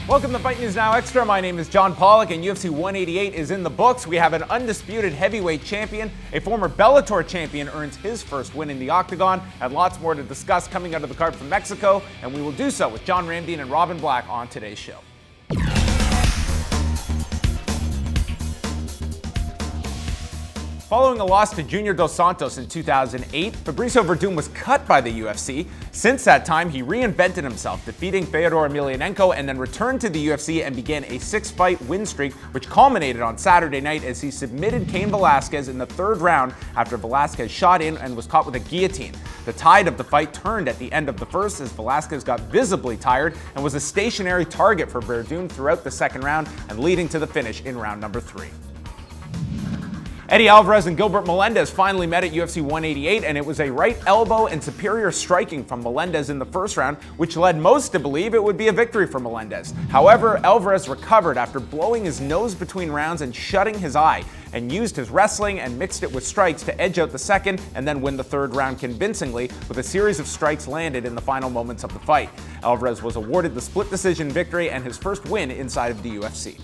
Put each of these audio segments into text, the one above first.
Welcome to Fight News Now Extra. My name is John Pollock, and UFC 188 is in the books. We have an undisputed heavyweight champion. A former Bellator champion earns his first win in the octagon, and lots more to discuss coming out of the card from Mexico, and we will do so with John Ramdine and Robin Black on today's show. Following a loss to Junior Dos Santos in 2008, Fabricio Werdum was cut by the UFC. Since that time, he reinvented himself, defeating Fyodor Emelianenko and then returned to the UFC and began a 6-fight win streak, which culminated on Saturday night as he submitted Cain Velasquez in the third round after Velasquez shot in and was caught with a guillotine. The tide of the fight turned at the end of the first as Velasquez got visibly tired and was a stationary target for Werdum throughout the second round and leading to the finish in round number 3. Eddie Alvarez and Gilbert Melendez finally met at UFC 188, and it was a right elbow and superior striking from Melendez in the first round, which led most to believe it would be a victory for Melendez. However, Alvarez recovered after blowing his nose between rounds and shutting his eye, and used his wrestling and mixed it with strikes to edge out the second and then win the third round convincingly, with a series of strikes landed in the final moments of the fight. Alvarez was awarded the split decision victory and his first win inside of the UFC.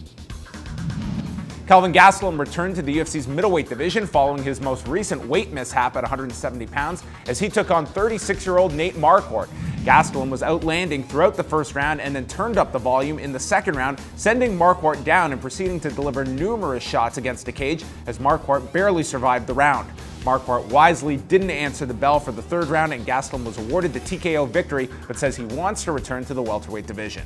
Kelvin Gastelum returned to the UFC's middleweight division following his most recent weight mishap at 170 pounds as he took on 36-year-old Nate Marquardt. Gastelum was outlanding throughout the first round and then turned up the volume in the second round, sending Marquardt down and proceeding to deliver numerous shots against the cage as Marquardt barely survived the round. Marquardt wisely didn't answer the bell for the third round, and Gastelum was awarded the TKO victory but says he wants to return to the welterweight division.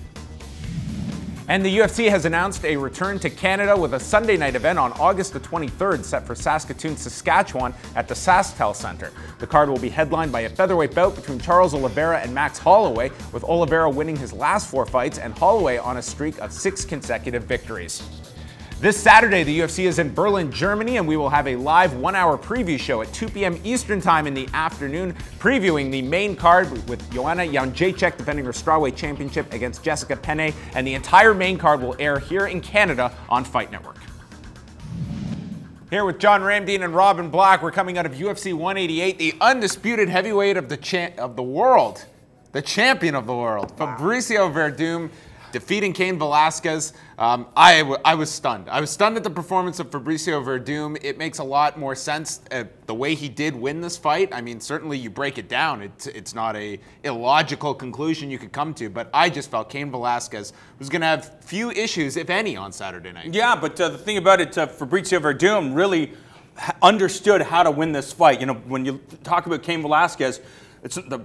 And the UFC has announced a return to Canada with a Sunday night event on August the 23rd set for Saskatoon, Saskatchewan at the SaskTel Centre. The card will be headlined by a featherweight bout between Charles Oliveira and Max Holloway, with Oliveira winning his last 4 fights and Holloway on a streak of 6 consecutive victories. This Saturday, the UFC is in Berlin, Germany, and we will have a live 1-hour preview show at 2 p.m. Eastern Time in the afternoon, previewing the main card with Joanna Jędrzejczyk defending her strawweight championship against Jessica Penne, and the entire main card will air here in Canada on Fight Network. Here with John Ramdine and Robin Black, we're coming out of UFC 188, the undisputed heavyweight of the world, the champion of the world, wow. Fabricio Werdum, defeating Cain Velasquez. I was stunned. I was stunned at the performance of Fabricio Werdum. It makes a lot more sense the way he did win this fight. I mean, certainly you break it down, it's not a illogical conclusion you could come to, but I just felt Cain Velasquez was going to have few issues, if any, on Saturday night. Yeah, but the thing about it, Fabricio Werdum really understood how to win this fight. You know, when you talk about Cain Velasquez,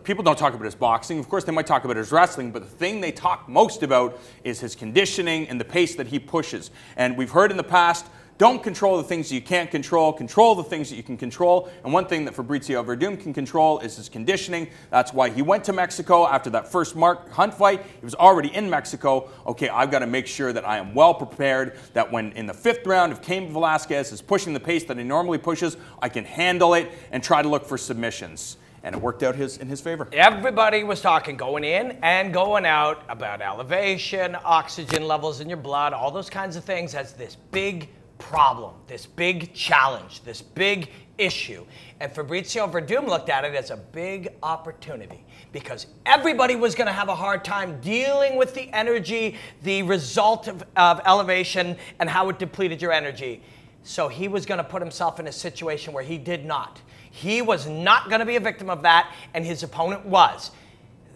people don't talk about his boxing. Of course, they might talk about his wrestling, but the thing they talk most about is his conditioning and the pace that he pushes. And we've heard in the past, don't control the things that you can't control, control the things that you can control. And one thing that Fabricio Werdum can control is his conditioning. That's why he went to Mexico after that first Mark Hunt fight. He was already in Mexico. Okay, I've got to make sure that I am well prepared, that when in the 5th round, if Cain Velasquez is pushing the pace that he normally pushes, I can handle it and try to look for submissions. And it worked out in his favor. Everybody was talking going in and going out about elevation, oxygen levels in your blood, all those kinds of things as this big problem, this big challenge, this big issue. And Fabricio Werdum looked at it as a big opportunity because everybody was going to have a hard time dealing with the energy, the result of elevation, and how it depleted your energy. So he was going to put himself in a situation where he did not. He was not going to be a victim of that, and his opponent was.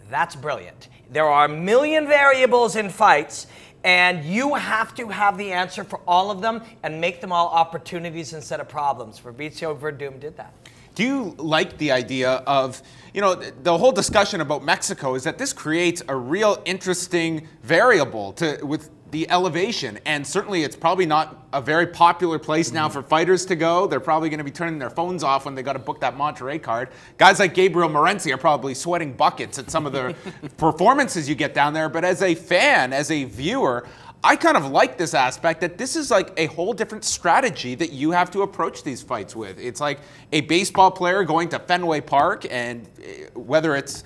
That's brilliant. There are a million variables in fights, and you have to have the answer for all of them and make them all opportunities instead of problems. Fabricio Werdum did that. Do you like the idea of, you know, the whole discussion about Mexico is that this creates a real interesting variable with the elevation, and certainly it's probably not a very popular place now for fighters to go. They're probably going to be turning their phones off when they got to book that Monterrey card. Guys like Gabriel Morency are probably sweating buckets at some of the performances you get down there, but as a fan, as a viewer, I kind of like this aspect that this is like a whole different strategy that you have to approach these fights with. It's like a baseball player going to Fenway Park, and whether it's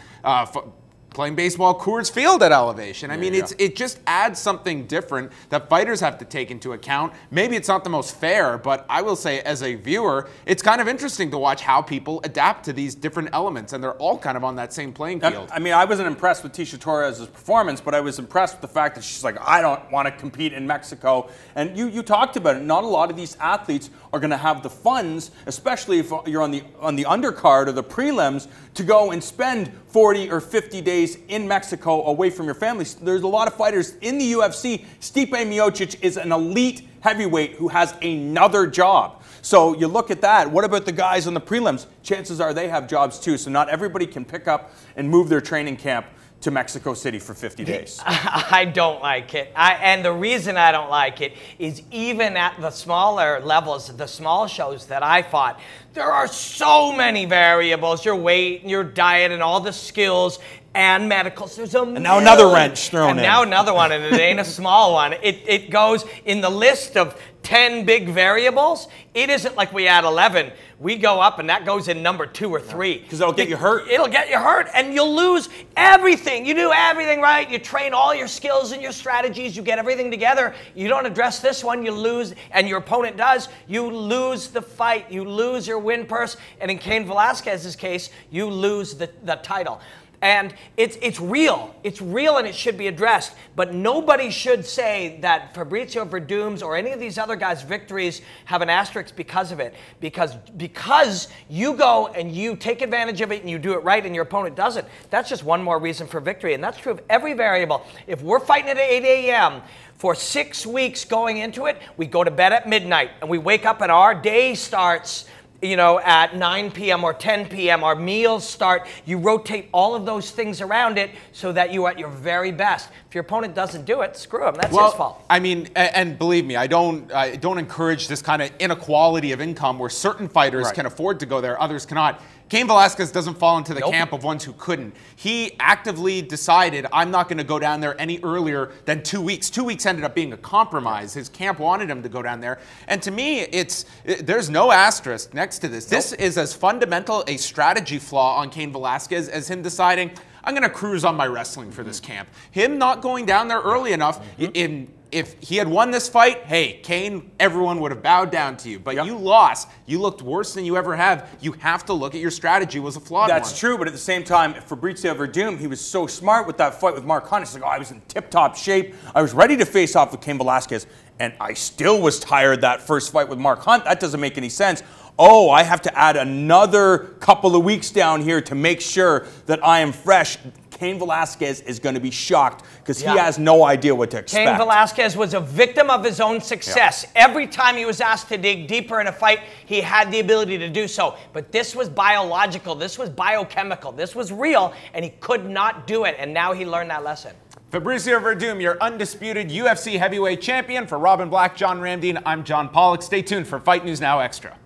playing baseball Coors Field at elevation. I mean, it just adds something different that fighters have to take into account. Maybe it's not the most fair, but I will say as a viewer, it's kind of interesting to watch how people adapt to these different elements, and they're all kind of on that same playing field. I mean, I wasn't impressed with Tisha Torres' performance, but I was impressed with the fact that she's like, I don't want to compete in Mexico. And you talked about it. Not a lot of these athletes are going to have the funds, especially if you're on the undercard or the prelims, to go and spend 40 or 50 days in Mexico away from your family. There's a lot of fighters in the UFC. Stipe Miocic is an elite heavyweight who has another job. So you look at that. What about the guys on the prelims? Chances are they have jobs too. So not everybody can pick up and move their training camp to Mexico City for 50 days. I don't like it. And the reason I don't like it is even at the smaller levels, the small shows that I fought, there are so many variables, your weight, and your diet, and all the skills and medicals. There's a and now another wrench thrown in. And now another one, and it ain't a small one. It goes in the list of 10 big variables. It isn't like we add 11. We go up, and that goes in number 2 or 3. Because it'll get you hurt. It'll get you hurt, and you'll lose everything. You do everything right. You train all your skills and your strategies. You get everything together. You don't address this one, you lose, and your opponent does. You lose the fight. You lose your win purse, and in Cain Velasquez's case, you lose the title. And it's real. It's real, and it should be addressed. But nobody should say that Fabricio Werdum's or any of these other guys' victories have an asterisk because of it. Because you go and you take advantage of it and you do it right and your opponent doesn't. That's just one more reason for victory. And that's true of every variable. If we're fighting at 8 a.m., for 6 weeks going into it, we go to bed at midnight and we wake up and our day starts, you know, at 9 p.m. or 10 p.m. Our meals start. You rotate all of those things around it so that you're at your very best. If your opponent doesn't do it, screw him. That's his fault. I mean, and believe me, I don't encourage this kind of inequality of income where certain fighters can afford to go there, others cannot. Cain Velasquez doesn't fall into the camp of ones who couldn't. He actively decided, I'm not going to go down there any earlier than 2 weeks. 2 weeks ended up being a compromise. His camp wanted him to go down there. And to me, there's no asterisk next to this. This is as fundamental a strategy flaw on Cain Velasquez as him deciding, I'm going to cruise on my wrestling for this camp. Him not going down there early enough, if he had won this fight, hey, Cain, everyone would have bowed down to you. But you lost. You looked worse than you ever have. You have to look at your strategy was a flawed one. That's true, but at the same time, Fabricio Werdum, he was so smart with that fight with Mark Hunt. He's like, oh, I was in tip-top shape. I was ready to face off with Cain Velasquez, and I still was tired that first fight with Mark Hunt. That doesn't make any sense. Oh, I have to add another couple of weeks down here to make sure that I am fresh. Cain Velasquez is going to be shocked because he has no idea what to expect. Cain Velasquez was a victim of his own success. Every time he was asked to dig deeper in a fight, he had the ability to do so. But this was biological. This was biochemical. This was real, and he could not do it, and now he learned that lesson. Fabricio Werdum, your undisputed UFC heavyweight champion. For Robin Black, John Ramdeen, I'm John Pollock. Stay tuned for Fight News Now Extra.